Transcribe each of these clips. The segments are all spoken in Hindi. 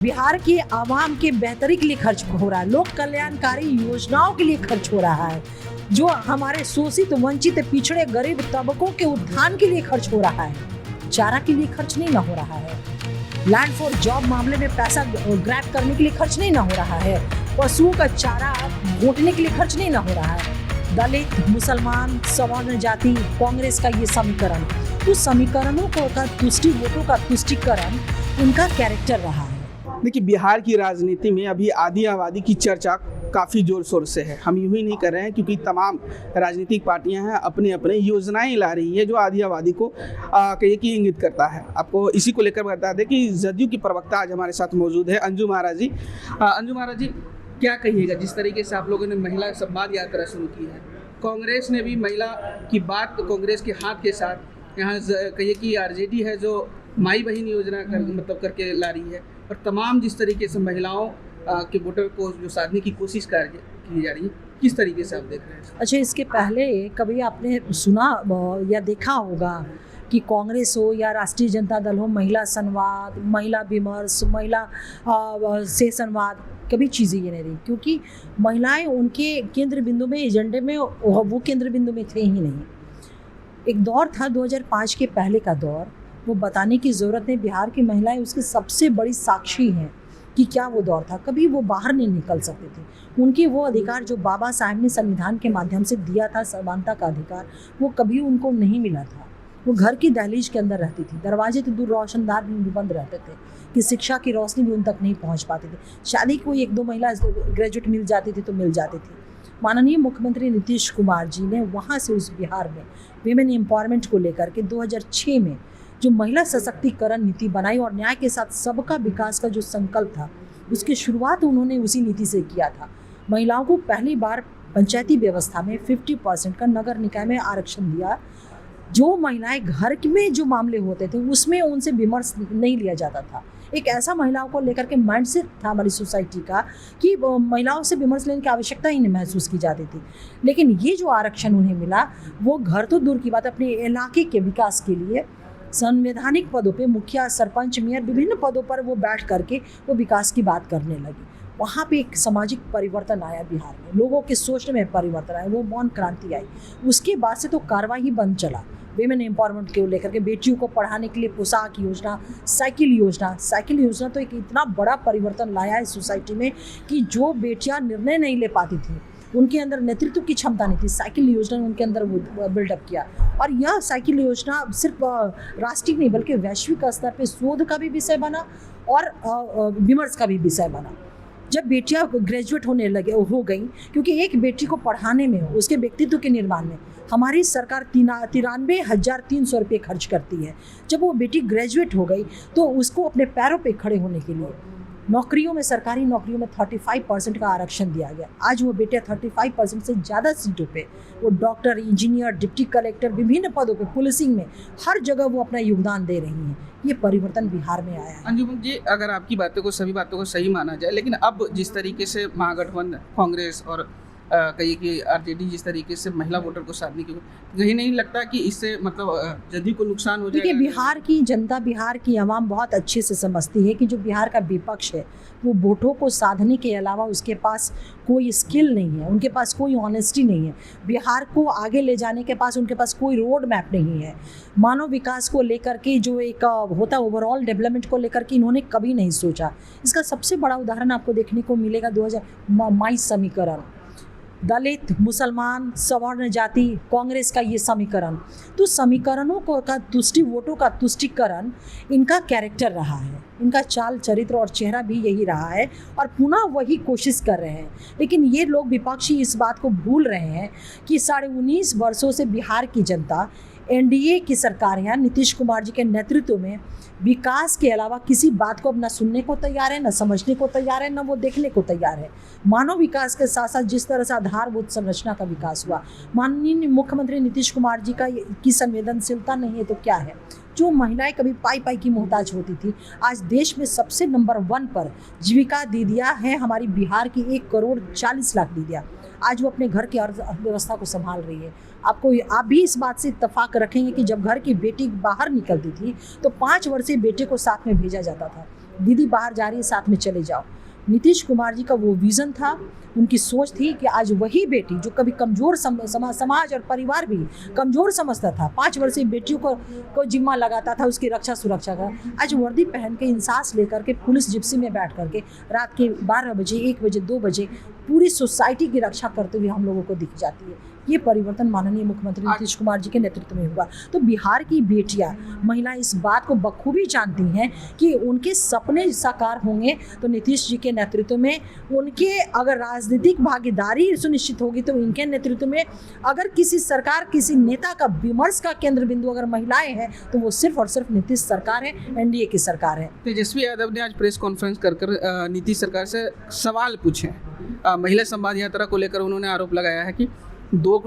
बिहार के आवाम के बेहतरी के लिए खर्च हो रहा है, लोक कल्याणकारी योजनाओं के लिए खर्च हो रहा है, जो हमारे शोषित वंचित पिछड़े गरीब तबकों के उत्थान के लिए खर्च हो रहा है। चारा के लिए खर्च नहीं ना हो रहा है, लैंड फॉर जॉब मामले में पैसा ग्रैब करने के लिए खर्च नहीं ना हो रहा है, पशुओं का चारा घोटने के लिए खर्च नहीं ना हो रहा है। दलित, मुसलमान, सवर्ण जाति, कांग्रेस का ये समीकरण, तो समीकरणों को का तुष्टि वोटों का तुष्टिकरण इनका कैरेक्टर रहा है। देखिए, बिहार की राजनीति में अभी आधी आबादी की चर्चा काफ़ी जोर शोर से है। हम यूं ही नहीं कर रहे हैं, क्योंकि तमाम राजनीतिक पार्टियां हैं अपने अपने योजनाएं ला रही है जो आधी आबादी को कहिए कि इंगित करता है। आपको इसी को लेकर बता दें कि जदयू की प्रवक्ता आज हमारे साथ मौजूद है, अंजू महाराज जी। अंजू महाराज जी, क्या कहिएगा जिस तरीके से आप लोगों ने महिला संवाद यात्रा शुरू की है? कांग्रेस ने भी महिला की बात कांग्रेस के हाथ के साथ यहाँ कहिए कि आरजेडी है जो माई बहन योजना करके ला रही है, और तमाम जिस तरीके से महिलाओं के वोटर को जो साधने की कोशिश की जा रही है, किस तरीके से आप देख रहे हैं? अच्छा, इसके पहले कभी आपने सुना या देखा होगा कि कांग्रेस हो या राष्ट्रीय जनता दल हो, महिला संवाद, महिला विमर्श, महिला से संवाद, कभी चीज़ें ये नहीं रही, क्योंकि महिलाएं उनके केंद्र बिंदु में, एजेंडे में वो केंद्र बिंदु में थे ही नहीं। एक दौर था 2005 के पहले का दौर, वो बताने की ज़रूरत नहीं। बिहार की महिलाएं उसकी सबसे बड़ी साक्षी हैं कि क्या वो दौर था। कभी वो बाहर नहीं निकल सकते थे। उनके वो अधिकार जो बाबा साहब ने संविधान के माध्यम से दिया था, समानता का अधिकार, वो कभी उनको नहीं मिला था। वो घर की दहलीज के अंदर रहती थी, दरवाजे तो दूर, रोशनदार भी बंद रहते थे कि शिक्षा की रोशनी भी उन तक नहीं पहुँच पाती थी। शादी कोई एक दो महिला ग्रेजुएट मिल जाती थी तो मिल जाती थी। माननीय मुख्यमंत्री नीतीश कुमार जी ने वहाँ से उस बिहार में विमेन एम्पावरमेंट को लेकर के 2006 में जो महिला सशक्तिकरण नीति बनाई और न्याय के साथ सबका विकास का जो संकल्प था, उसकी शुरुआत उन्होंने उसी नीति से किया था। महिलाओं को पहली बार पंचायती व्यवस्था में 50% का नगर निकाय में आरक्षण दिया। जो महिलाएं घर में जो मामले होते थे उसमें उनसे विमर्श नहीं लिया जाता था। एक ऐसा महिलाओं को लेकर के माइंडसेट था हमारी सोसाइटी का कि महिलाओं से विमर्श लेने की आवश्यकता ही नहीं महसूस की जाती थी। लेकिन ये जो आरक्षण उन्हें मिला, वो घर तो दूर की बात, अपने इलाके के विकास के लिए संवैधानिक पदों पे, मुखिया, सरपंच, मेयर, विभिन्न पदों पर वो बैठ करके वो विकास की बात करने लगी। वहाँ पे एक सामाजिक परिवर्तन आया बिहार में, लोगों के सोचने में परिवर्तन आया, वो मौन क्रांति आई। उसके बाद से तो कार्रवाई बंद चला विमेन एम्पावरमेंट को लेकर के। बेटियों को पढ़ाने के लिए पोशाक योजना, साइकिल योजना तो एक इतना बड़ा परिवर्तन लाया है सोसाइटी में कि जो बेटियां निर्णय नहीं ले पाती थी, उनके अंदर नेतृत्व की क्षमता नहीं थी, साइकिल योजना ने उनके अंदर वो बिल्डअप किया। और यह साइकिल योजना सिर्फ राष्ट्रीय नहीं बल्कि वैश्विक स्तर पे शोध का भी विषय बना और विमर्श का भी विषय बना। जब बेटियां ग्रेजुएट हो गई, क्योंकि एक बेटी को पढ़ाने में, उसके व्यक्तित्व के निर्माण में हमारी सरकार 93,300 रुपये खर्च करती है। जब वो बेटी ग्रेजुएट हो गई तो उसको अपने पैरों पे खड़े होने के लिए नौकरियों में, सरकारी नौकरियों में 35% का आरक्षण दिया गया। आज वो बेटे 35% से ज़्यादा सीटों पे वो डॉक्टर, इंजीनियर, डिप्टी कलेक्टर, विभिन्न पदों पे, पुलिसिंग में, हर जगह वो अपना योगदान दे रही हैं। ये परिवर्तन बिहार में आया है। अंजुम जी, अगर आपकी बातों को, सभी बातों को सही माना जाए, लेकिन अब जिस तरीके से महागठबंधन कांग्रेस और कहिए कि आरजेडी जिस तरीके से महिला वोटर को साधने की, कहीं नहीं लगता कि इससे जदयू को नुकसान हो जाएगा? देखिए, बिहार की जनता, बिहार की आवाम बहुत अच्छे से समझती है कि जो बिहार का विपक्ष है वो वोटों को साधने के अलावा उसके पास कोई स्किल नहीं है, उनके पास कोई ऑनेस्टी नहीं है। बिहार को आगे ले जाने के पास उनके पास कोई रोड मैप नहीं है। मानव विकास को लेकर के जो एक होता है, ओवरऑल डेवलपमेंट को लेकर के इन्होंने कभी नहीं सोचा। इसका सबसे बड़ा उदाहरण आपको देखने को मिलेगा 2000 माई समीकरण, दलित, मुसलमान, सवर्ण जाति, कांग्रेस का ये समीकरण, तो समीकरणों को का तुष्टि वोटों का तुष्टिकरण इनका कैरेक्टर रहा है। इनका चाल चरित्र और चेहरा भी यही रहा है और पुनः वही कोशिश कर रहे हैं। लेकिन ये लोग विपक्षी इस बात को भूल रहे हैं कि 19.5 वर्षों से बिहार की जनता एनडीए की सरकार है, नीतीश कुमार जी के नेतृत्व में विकास के अलावा किसी बात को अब न सुनने को तैयार है, न समझने को तैयार है, न वो देखने को तैयार है। मानव विकास के साथ साथ जिस तरह से आधारभूत संरचना का विकास हुआ, माननीय मुख्यमंत्री नीतीश कुमार जी की संवेदनशीलता नहीं है तो क्या है। जो महिलाएं कभी पाई की मोहताज होती थी, आज देश में सबसे नंबर 1 पर जीविका दीदियाँ हैं हमारी बिहार की, 1,40,00,000 दीदियाँ। आज वो अपने घर की अर्थव्यवस्था को संभाल रही है। आप भी इस बात से इत्तेफाक रखेंगे कि जब घर की बेटी बाहर निकलती थी तो 5 वर्षीय बेटे को साथ में भेजा जाता था। दीदी बाहर जा रही है, साथ में चले जाओ। नीतीश कुमार जी का वो विज़न था, उनकी सोच थी कि आज वही बेटी जो कभी कमज़ोर समाज और परिवार भी कमज़ोर समझता था, 5 वर्षीय बेटियों को जिम्मा लगाता था उसकी रक्षा सुरक्षा का, आज वर्दी पहन के इंसास लेकर के पुलिस जिप्सी में बैठ करके रात के 12 बजे 1 बजे 2 बजे पूरी सोसाइटी की रक्षा करते हुए हम लोगों को दिख जाती है। ये परिवर्तन माननीय मुख्यमंत्री नीतीश कुमार जी के नेतृत्व में हुआ। तो बिहार की बेटियां, महिलाएं इस बात को बखूबी जानती हैं कि उनके सपने साकार होंगे तो नीतीश जी के नेतृत्व में, उनके अगर राजनीतिक भागीदारी सुनिश्चित होगी तो इनके नेतृत्व में, अगर किसी सरकार किसी नेता का विमर्श का केंद्र बिंदु अगर महिलाएं हैं तो वो सिर्फ और सिर्फ नीतीश सरकार है, एनडीए की सरकार है। तेजस्वी यादव ने आज प्रेस कॉन्फ्रेंस कर नीतीश सरकार से सवाल पूछे। महिला संवाद यात्रा को लेकर उन्होंने आरोप लगाया है कि 2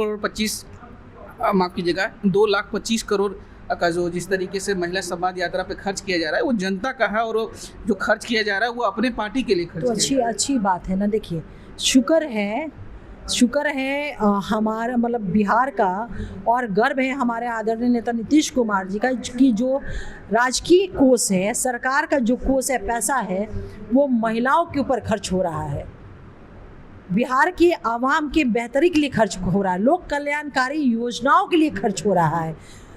लाख 25 करोड़ का जो जिस तरीके से महिला संवाद यात्रा पे खर्च किया जा रहा है वो जनता का है, और जो खर्च किया जा रहा है वो अपने पार्टी के लिए खर्च तो अच्छी बात है ना। देखिए, शुक्र है हमारा मतलब बिहार का, और गर्व है हमारे आदरणीय नेता नीतीश कुमार जी का कि जो राजकीय कोष है, सरकार का जो कोष है, पैसा है, वो महिलाओं के ऊपर खर्च हो रहा है, बिहार के आवाम के बेहतरी के लिए खर्च हो रहा है, लोक कल्याणकारी योजनाओं के लिए खर्च हो रहा है,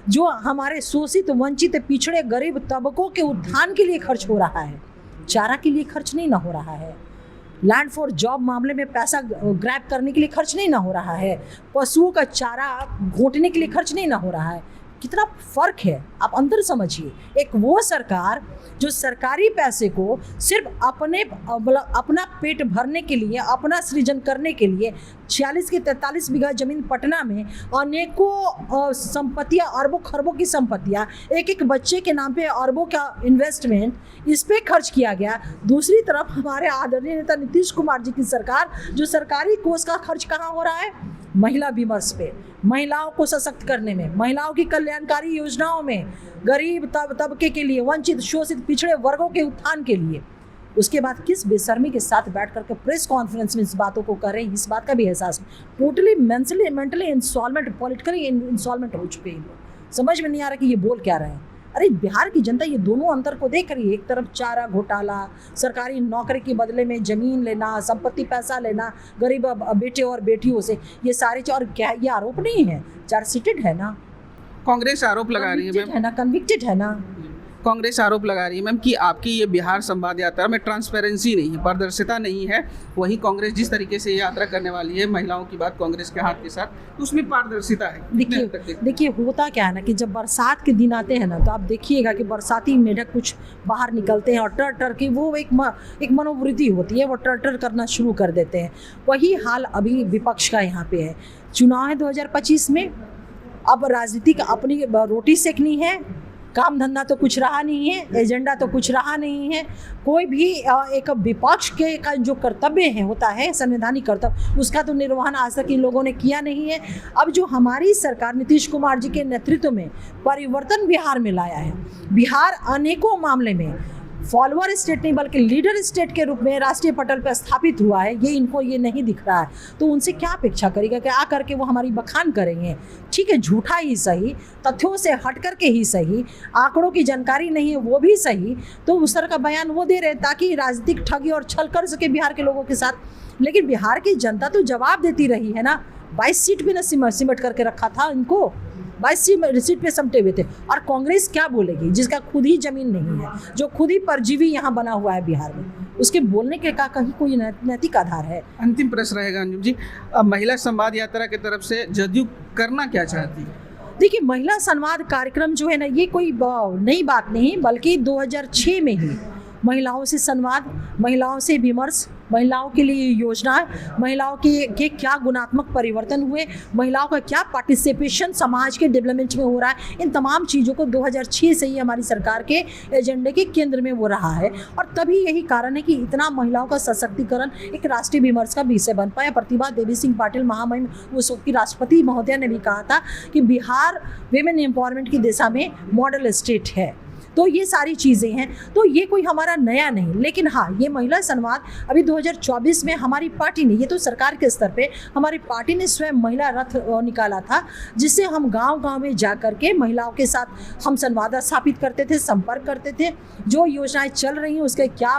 जो हमारे शोषित वंचित पिछड़े गरीब तबकों के उत्थान के लिए खर्च हो रहा है। चारा के लिए खर्च नहीं ना हो रहा है, लैंड फॉर जॉब मामले में पैसा ग्रैब करने के लिए खर्च नहीं ना हो रहा है, पशुओं का चारा घोटने के लिए खर्च नहीं ना हो रहा है। कितना फ़र्क है, आप अंतर समझिए। एक वो सरकार जो सरकारी पैसे को सिर्फ अपना पेट भरने के लिए, अपना सृजन करने के लिए 46 के 43 बीघा ज़मीन पटना में अनेकों संपत्तियाँ, अरबों खरबों की संपत्तियाँ, एक बच्चे के नाम पे अरबों का इन्वेस्टमेंट इस पे खर्च किया गया। दूसरी तरफ हमारे आदरणीय नेता नीतीश कुमार जी की सरकार जो सरकारी कोष का खर्च कहाँ हो रहा है, महिला विमर्श पे, महिलाओं को सशक्त करने में, महिलाओं की कल्याणकारी योजनाओं में, गरीब तबके के लिए, वंचित शोषित पिछड़े वर्गों के उत्थान के लिए। उसके बाद किस बेशर्मी के साथ बैठ करके प्रेस कॉन्फ्रेंस में इस बातों को कर रहे हैं, इस बात का भी एहसास totally mentally insolvent, politically insolvent हो चुके हैं। समझ में नहीं आ रहा कि ये बोल क्या रहे हैं। अरे बिहार की जनता ये दोनों अंतर को देख रही है। एक तरफ चारा घोटाला, सरकारी नौकरी के बदले में ज़मीन लेना, संपत्ति पैसा लेना गरीब बेटे और बेटियों से, ये सारे और क्या ये आरोप नहीं है, चार्जशीटेड है ना, कांग्रेस आरोप लगा रही है ना, कन्विक्टेड है ना। कांग्रेस आरोप लगा रही है मैम कि आपकी ये बिहार संवाद यात्रा में ट्रांसपेरेंसी नहीं है, पारदर्शिता नहीं है। वहीं कांग्रेस जिस तरीके से यात्रा करने वाली है, महिलाओं की बात कांग्रेस के हाथ के साथ, तो उसमें पारदर्शिता है। देखिए होता क्या है ना कि जब बरसात के दिन आते हैं ना, तो आप देखिएगा कि बरसाती मेढक कुछ बाहर निकलते हैं और टर की वो एक मनोवृत्ति होती है, वो टर करना शुरू कर देते हैं। वही हाल अभी विपक्ष का यहाँ पे है। चुनाव है 2025 में, अब राजनीति का अपनी रोटी सेकनी है, काम धंधा तो कुछ रहा नहीं है, एजेंडा तो कुछ रहा नहीं है। कोई भी एक विपक्ष के का जो कर्तव्य है होता है, संवैधानिक कर्तव्य, उसका तो निर्वहन आज तक इन लोगों ने किया नहीं है। अब जो हमारी सरकार नीतीश कुमार जी के नेतृत्व में परिवर्तन बिहार में लाया है, बिहार अनेकों मामले में फॉलोअर स्टेट नहीं बल्कि लीडर स्टेट के रूप में राष्ट्रीय पटल पर स्थापित हुआ है, ये इनको ये नहीं दिख रहा है। तो उनसे क्या अपेक्षा करेगा कि आ करके वो हमारी बखान करेंगे? ठीक है, झूठा ही सही, तथ्यों से हट करके ही सही, आंकड़ों की जानकारी नहीं है वो भी सही, तो उस तरह का बयान वो दे रहे हैं ताकि राजनीतिक ठगी और छल कर सके बिहार के लोगों के साथ। लेकिन बिहार की जनता तो जवाब देती रही है ना। 22 सीट भी ना सिमट करके रखा था इनको, 22 सीट पे समटे हुए थे। और कांग्रेस क्या बोलेगी जिसका खुद ही जमीन नहीं है, जो खुद ही परजीवी यहाँ बना हुआ है बिहार में, उसके बोलने के का कहीं कोई नैतिक आधार है? अंतिम प्रश्न रहेगा अंजुम जी, महिला संवाद यात्रा की तरफ से जदयू करना क्या चाहती है? देखिए, महिला संवाद कार्यक्रम जो है ना, ये कोई नई बात नहीं, बल्कि 2006 में ही महिलाओं से संवाद, महिलाओं से विमर्श, महिलाओं के लिए योजनाएं, महिलाओं के क्या गुणात्मक परिवर्तन हुए, महिलाओं का क्या पार्टिसिपेशन समाज के डेवलपमेंट में हो रहा है, इन तमाम चीज़ों को 2006 से ही हमारी सरकार के एजेंडे के केंद्र में वो रहा है। और तभी यही कारण है कि इतना महिलाओं का सशक्तिकरण एक राष्ट्रीय विमर्श का विषय बन पाया। प्रतिभा देवी सिंह पाटिल महामहिम उस वक्त की राष्ट्रपति महोदया ने भी कहा था कि बिहार विमेन एम्पावरमेंट की दिशा में मॉडल स्टेट है। तो ये सारी चीज़ें हैं। तो ये कोई हमारा नया नहीं, लेकिन हाँ, ये महिला संवाद अभी 2024 में हमारी पार्टी ने, ये तो सरकार के स्तर पे हमारी पार्टी ने स्वयं महिला रथ निकाला था, जिससे हम गांव-गांव में जा कर के महिलाओं के साथ हम संवाद स्थापित करते थे, संपर्क करते थे, जो योजनाएं चल रही हैं उसके क्या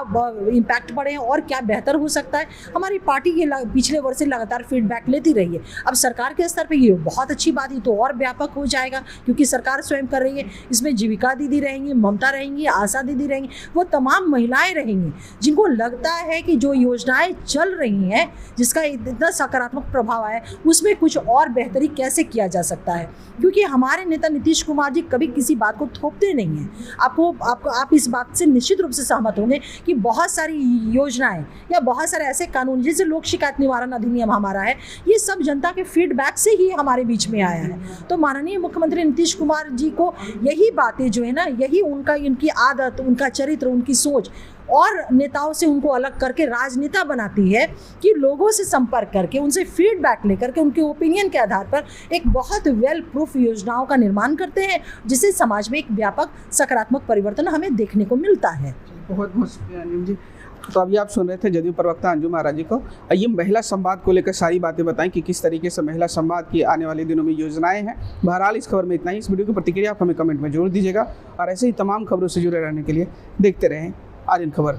इम्पैक्ट पड़े हैं और क्या बेहतर हो सकता है। हमारी पार्टी ये पिछले वर्ष से लगातार फीडबैक लेती रही है। अब सरकार के स्तर पे ये बहुत अच्छी बात है, तो और व्यापक हो जाएगा, क्योंकि सरकार स्वयं कर रही है। इसमें जीविका दीदी रहेंगी, ममता रहेंगी, आशा दीदी रहेंगी, वो तमाम महिलाएं रहेंगी जिनको लगता है कि जो योजनाएं चल रही हैं, जिसका इतना सकारात्मक प्रभाव आया, उसमें कुछ और बेहतरी कैसे किया जा सकता है। क्योंकि हमारे नेता नीतीश कुमार जी कभी किसी बात को थोपते नहीं हैं। आप इस बात से निश्चित रूप से सहमत होंगे कि बहुत सारी योजनाएं या बहुत सारे ऐसे कानून, जैसे लोक शिकायत निवारण अधिनियम हमारा है, ये सब जनता के फीडबैक से ही हमारे बीच में आया है। तो माननीय मुख्यमंत्री नीतीश कुमार जी को यही बातें जो है ना, यही उनकी आदत, उनका चरित्र, उनकी सोच और नेताओं से उनको अलग करके राजनेता बनाती है कि लोगों से संपर्क करके, उनसे फीडबैक लेकर के, उनके ओपिनियन के आधार पर एक बहुत वेल प्रूफ योजनाओं का निर्माण करते हैं, जिससे समाज में एक व्यापक सकारात्मक परिवर्तन हमें देखने को मिलता है। बहुत बहुत शुक्रिया नीम जी। तो अभी आप सुन रहे थे जदयू प्रवक्ता अंजुम आरा जी को। ये महिला संवाद को लेकर सारी बातें बताएं कि किस तरीके से महिला संवाद की आने वाले दिनों में योजनाएं हैं। बहरहाल इस खबर में इतना ही। इस वीडियो की प्रतिक्रिया आप हमें कमेंट में जरूर दीजिएगा और ऐसे ही तमाम खबरों से जुड़े रहने के लिए देखते रहें आर्यन खबर।